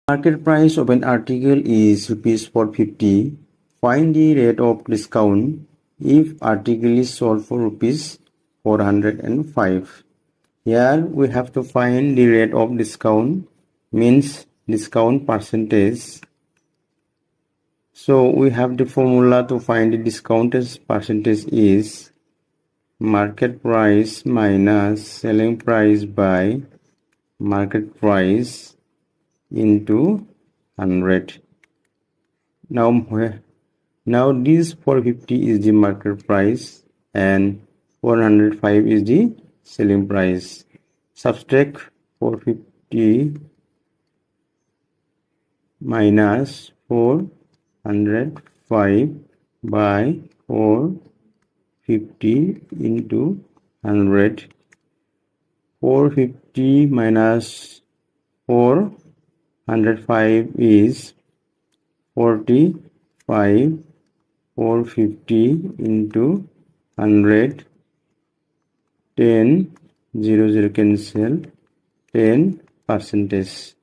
Market price of an article is rupees 450. Find the rate of discount if article is sold for rupees 405. Here we have to find the rate of discount, means discount percentage. So we have the formula to find the discount percentage is market price minus selling price by market price into 100. Now this 450 is the market price and 405 is the selling price. Subtract 450 minus 405 by 450 into 100. 450 minus 405 is 45. 450 into 100, 10, 0, 0 cancel, 10%.